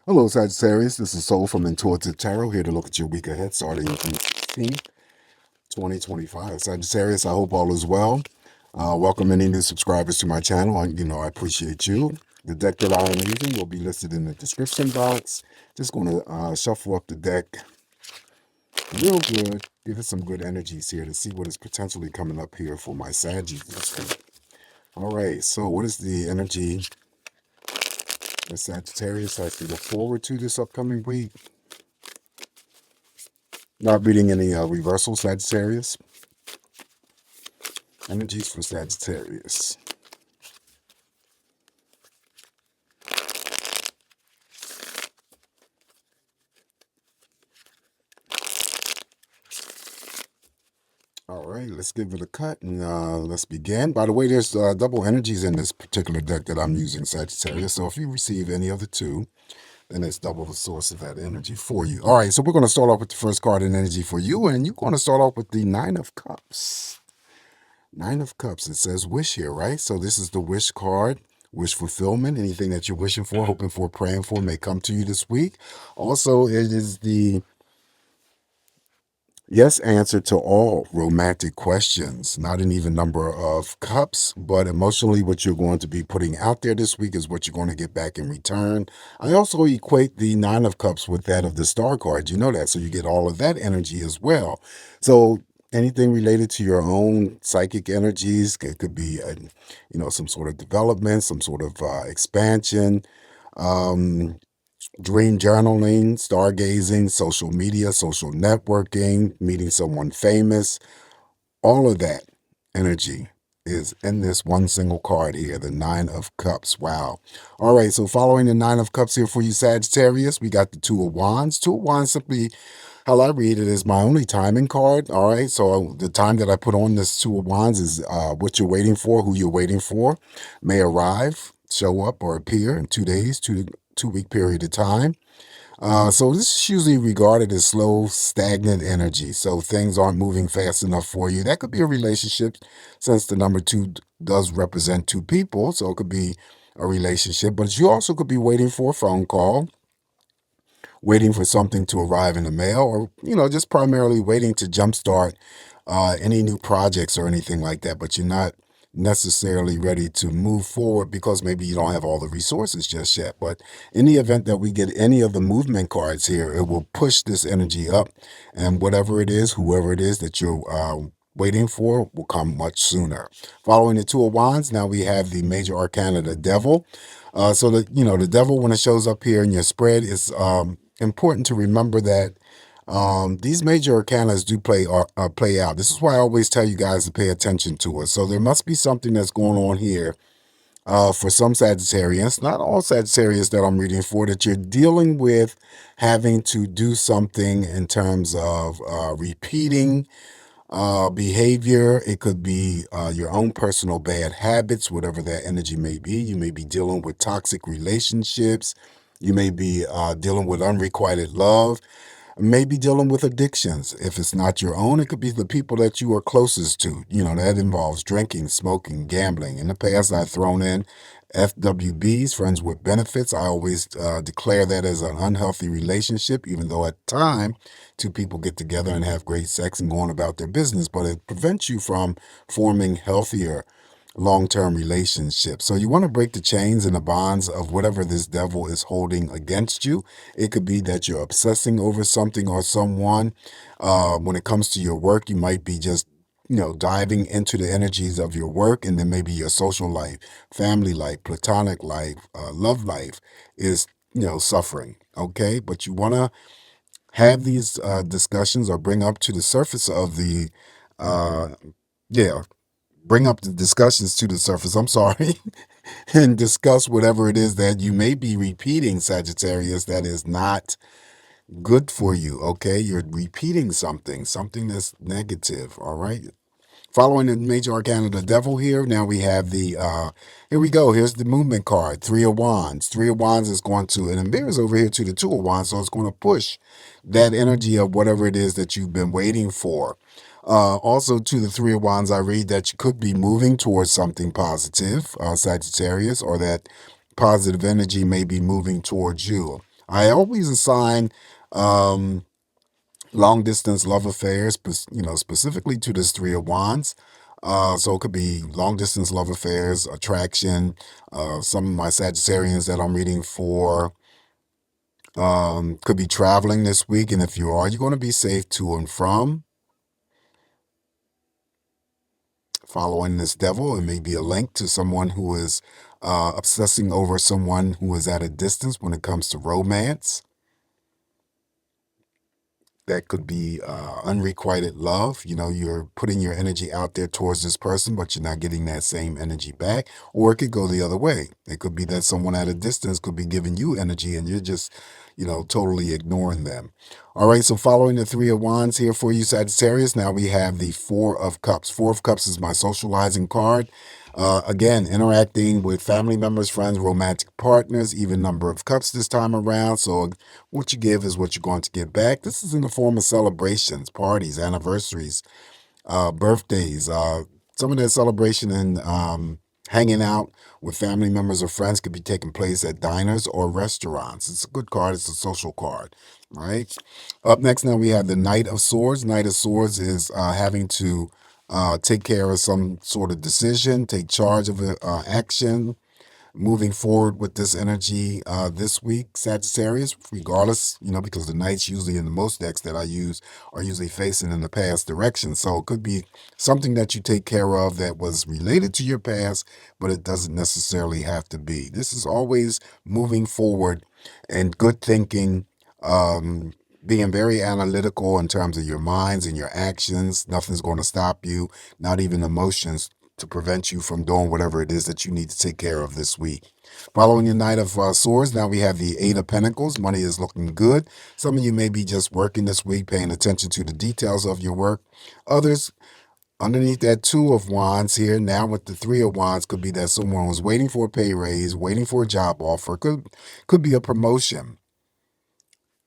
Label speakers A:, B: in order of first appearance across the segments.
A: Hello, Sagittarius. This is Soul from Intuitive Tarot here to look at your week ahead starting June 16th, 2025. Sagittarius, I hope all is well. Welcome any new subscribers to my channel. I appreciate you. The deck that I am using will be listed in the description box. Just going to shuffle up the deck real good. Give it some good energies here to see what is potentially coming up here for my Saggies this week. All right, so what is the energy that Sagittarius has to look forward to this upcoming week? Not reading any reversal, Sagittarius. Energies for Sagittarius. All right, let's give it a cut and let's begin. By the way, there's double energies in this particular deck that I'm using, Sagittarius. So if you receive any of the two, then it's double the source of that energy for you. All right, so we're going to start off with the first card in energy for you, and you're going to start off with the Nine of Cups. Nine of Cups, it says wish here, right? So this is the wish card. Wish fulfillment. Anything that you're wishing for, hoping for, praying for may come to you this week. Also, it is the yes answer to all romantic questions. Not an even number of cups, but emotionally what you're going to be putting out there this week is what you're going to get back in return. I also equate the Nine of Cups with that of the Star card. You know that, so you get all of that energy as well. So anything related to your own psychic energies, it could be some sort of development, some sort of expansion, um dream journaling, stargazing, social media, social networking, meeting someone famous, all of that energy is in this one single card here, the Nine of Cups. Wow. All right, so following the Nine of Cups here for you, Sagittarius, we got the Two of Wands. Two of Wands simply, how I read it, is my only timing card. All right, so the time that I put on this Two of Wands is what you're waiting for, who you're waiting for, may arrive, show up, or appear in 2 days, two-week period of time. So this is usually regarded as slow, stagnant energy. So things aren't moving fast enough for you. That could be a relationship, since the number two does represent two people. So it could be a relationship, but you also could be waiting for a phone call, waiting for something to arrive in the mail, or, just primarily waiting to jumpstart any new projects or anything like that. But you're not necessarily ready to move forward because maybe you don't have all the resources just yet. But in the event that we get any of the movement cards here, it will push this energy up, and whatever it is, whoever it is that you're waiting for will come much sooner. Following the Two of Wands, now we have the major arcana, the Devil. So the Devil, when it shows up here in your spread, is important to remember that these major arcanas do play out. This is why I always tell you guys to pay attention to it. So there must be something that's going on here for some Sagittarians, not all Sagittarians that I'm reading for, that you're dealing with having to do something in terms of repeating behavior. It could be your own personal bad habits, whatever that energy may be. You may be dealing with toxic relationships. You may be dealing with unrequited love, maybe dealing with addictions. If it's not your own, it could be the people that you are closest to. That involves drinking, smoking, gambling. In the past, I've thrown in FWBs, friends with benefits. I always declare that as an unhealthy relationship, even though at the time, two people get together and have great sex and go on about their business, but it prevents you from forming healthier long-term relationships. So you want to break the chains and the bonds of whatever this devil is holding against you. It could be that you're obsessing over something or someone. When it comes to your work, you might be just diving into the energies of your work, and then maybe your social life, family life, platonic life, love life is suffering. Okay, but you want to have these discussions, or bring up to the surface of the uh, yeah, bring up the discussions to the surface, I'm sorry, and discuss whatever it is that you may be repeating, Sagittarius, that is not good for you. Okay, you're repeating something that's negative. All right. Following the major arcana, the Devil here, now we have the, here we go, here's the movement card, Three of Wands. Three of Wands is going to, and it mirrors over here to the Two of Wands, so it's going to push that energy of whatever it is that you've been waiting for. Also to the Three of Wands, I read that you could be moving towards something positive, Sagittarius, or that positive energy may be moving towards you. I always assign long distance love affairs, specifically to this Three of Wands. So it could be long distance love affairs, attraction. Some of my Sagittarians that I'm reading for could be traveling this week, and if you are, you're going to be safe to and from. Following this devil, it may be a link to someone who is obsessing over someone who is at a distance when it comes to romance. That could be unrequited love. You're putting your energy out there towards this person, but you're not getting that same energy back. Or it could go the other way. It could be that someone at a distance could be giving you energy and you're just, totally ignoring them. All right, so following the Three of Wands here for you, Sagittarius, now we have the Four of Cups. Four of Cups is my socializing card. Again, interacting with family members, friends, romantic partners, even number of cups this time around. So what you give is what you're going to get back. This is in the form of celebrations, parties, anniversaries, birthdays, some of that celebration and hanging out with family members or friends could be taking place at diners or restaurants. It's a good card. It's a social card, right? Up next, now we have the Knight of Swords. Knight of Swords is having to take care of some sort of decision, take charge of an action, moving forward with this energy this week, Sagittarius, regardless, because the knights usually in the most decks that I use are usually facing in the past direction. So it could be something that you take care of that was related to your past, but it doesn't necessarily have to be. This is always moving forward and good thinking, being very analytical in terms of your minds and your actions. Nothing's going to stop you, not even emotions, to prevent you from doing whatever it is that you need to take care of this week. Following the Knight of Swords, now we have the Eight of Pentacles. Money is looking good. Some of you may be just working this week, paying attention to the details of your work. Others, underneath that Two of Wands here, now with the Three of Wands, could be that someone was waiting for a pay raise, waiting for a job offer, could be a promotion.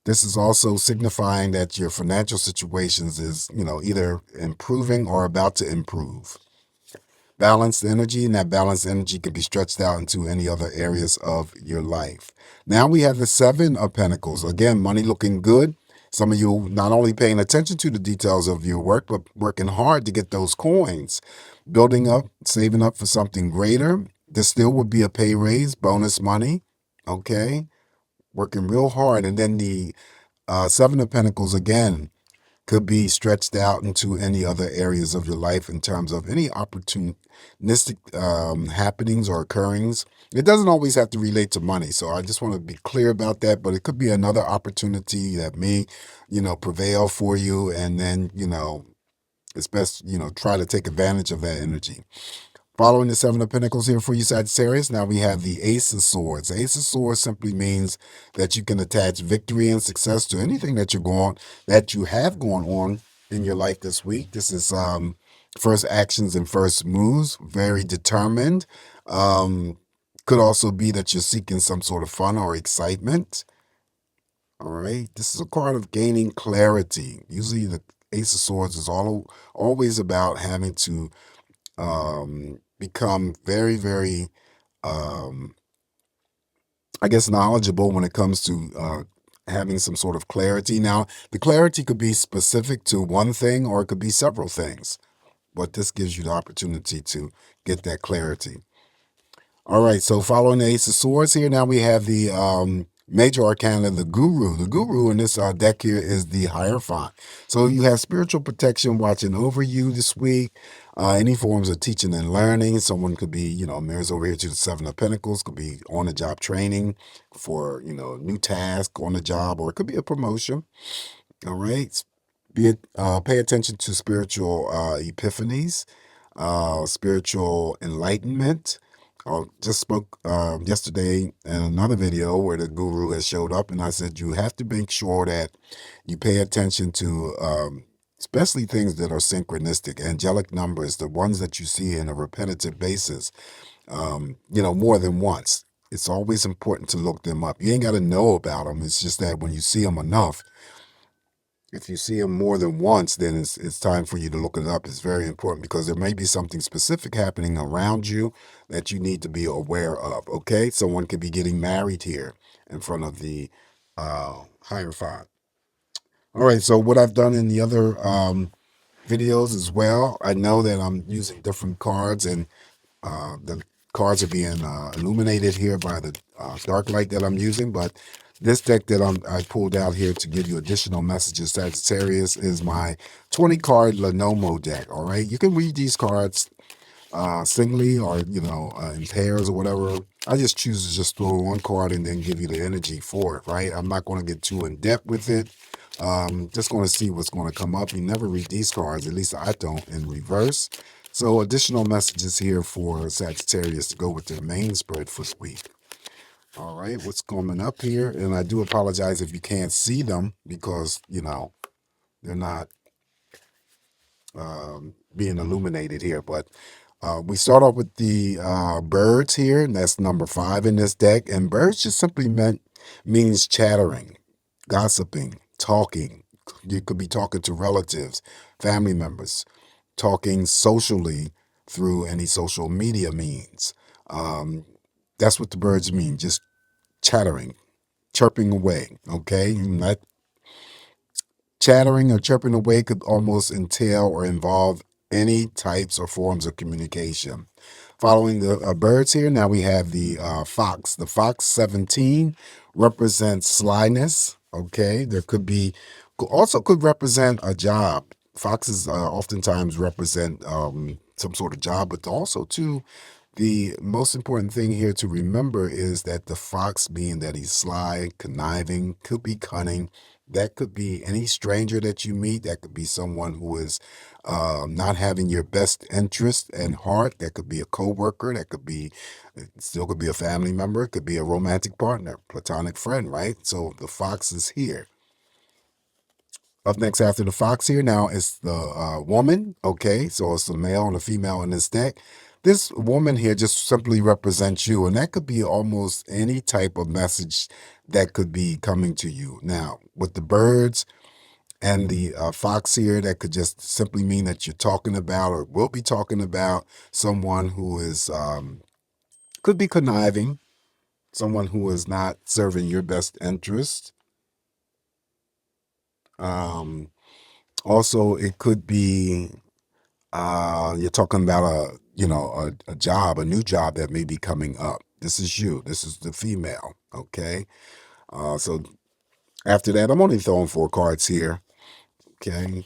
A: This is also signifying that your financial situations is, either improving or about to improve. Balanced energy, and that balanced energy can be stretched out into any other areas of your life. Now we have the Seven of Pentacles. Again, money looking good. Some of you not only paying attention to the details of your work, but working hard to get those coins, building up, saving up for something greater. There still would be a pay raise, bonus money. Okay, working real hard. And then the Seven of Pentacles again could be stretched out into any other areas of your life in terms of any opportunistic happenings or occurrings. It doesn't always have to relate to money. So I just want to be clear about that, but it could be another opportunity that may, prevail for you. And then, it's best, try to take advantage of that energy. Following the Seven of Pentacles here for you, Sagittarius, now we have the Ace of Swords. Ace of Swords simply means that you can attach victory and success to anything that you have going on in your life this week. This is first actions and first moves, very determined. Could also be that you're seeking some sort of fun or excitement. All right, this is a card of gaining clarity. Usually, the Ace of Swords is always about having to become very, very, um, I guess, knowledgeable when it comes to having some sort of clarity. Now, the clarity could be specific to one thing or it could be several things, but this gives you the opportunity to get that clarity. All right, so following the Ace of Swords here, now we have the major arcana, the Guru. The Guru in this deck here is the Hierophant. So you have spiritual protection watching over you this week. Any forms of teaching and learning. Someone could be, mirrors over here to the Seven of Pentacles, could be on-the-job training for, new task on the job, or it could be a promotion. All right. Pay attention to spiritual epiphanies, spiritual enlightenment. I just spoke yesterday in another video where the guru has showed up, and I said you have to make sure that you pay attention to especially things that are synchronistic, angelic numbers, the ones that you see in a repetitive basis, more than once. It's always important to look them up. You ain't got to know about them. It's just that when you see them enough, if you see them more than once, then it's time for you to look it up. It's very important because there may be something specific happening around you that you need to be aware of. Okay, someone could be getting married here in front of the Hierophant. All right, so what I've done in the other videos as well, I know that I'm using different cards, and the cards are being illuminated here by the dark light that I'm using. But this deck that I pulled out here to give you additional messages, Sagittarius, is my 20 card Lenomo deck. All right, you can read these cards singly, or in pairs or whatever. I just choose to just throw one card and then give you the energy for it, right? I'm not going to get too in depth with it. Just going to see what's going to come up. You never read these cards, at least I don't, in reverse. So additional messages here for Sagittarius to go with their main spread for the week. All right, what's coming up here? And I do apologize if you can't see them, because they're not being illuminated here. But we start off with the birds here, and that's number 5 in this deck. And birds just simply means chattering, gossiping, talking. You could be talking to relatives, family members, talking socially through any social media means. That's what the birds mean, just chattering, chirping away. Okay, not chattering or chirping away could almost entail or involve any types or forms of communication. Following the birds here, now we have the fox. The fox 17 represents slyness. Okay, there could be, also could represent a job. Foxes oftentimes represent some sort of job, but also too, the most important thing here to remember is that the fox, being that he's sly, conniving, could be cunning. That could be any stranger that you meet. That could be someone who is not having your best interest and heart. That could be a coworker. That could be, still could be a family member. It could be a romantic partner, platonic friend, right? So the fox is here. Up next after the fox here now is the woman. Okay, so it's the male and the female in this deck. This woman here just simply represents you, and that could be almost any type of message that could be coming to you. Now, with the birds and the fox here, that could just simply mean that you're talking about, or will be talking about, someone who is, could be conniving, someone who is not serving your best interest. Also, it could be you're talking about a job, a new job that may be coming up. This is you. This is the female. Okay. So after that, I'm only throwing 4 cards here. Okay.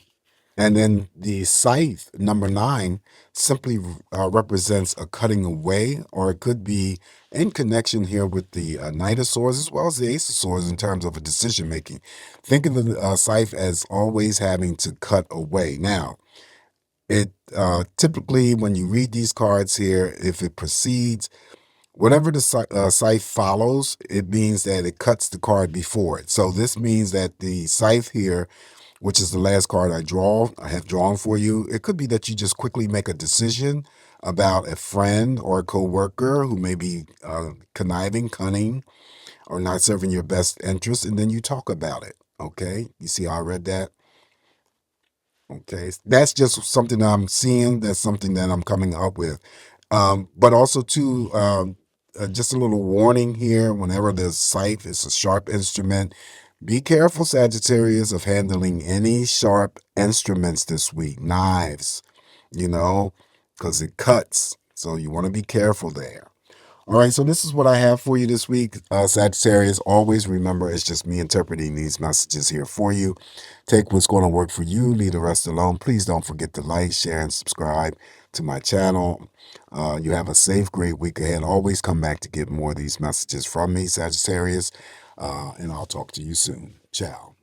A: And then the scythe, number 9, simply represents a cutting away, or it could be in connection here with the Knight of Swords as well as the Ace of Swords in terms of a decision making. Think of the scythe as always having to cut away. Now, it typically, when you read these cards here, if it proceeds, whatever the scythe follows, it means that it cuts the card before it. So this means that the scythe here, which is the last card I have drawn for you, it could be that you just quickly make a decision about a friend or a coworker who may be conniving, cunning, or not serving your best interest, and then you talk about it. Okay, you see how I read that? Okay, that's just something that I'm seeing. That's something that I'm coming up with. But also too, just a little warning here. Whenever the scythe is a sharp instrument, be careful, Sagittarius, of handling any sharp instruments this week. Knives, because it cuts. So you want to be careful there. All right, so this is what I have for you this week, Sagittarius. Always remember, it's just me interpreting these messages here for you. Take what's going to work for you, leave the rest alone. Please don't forget to like, share, and subscribe to my channel. You have a safe, great week ahead. Always come back to get more of these messages from me, Sagittarius, and I'll talk to you soon. Ciao.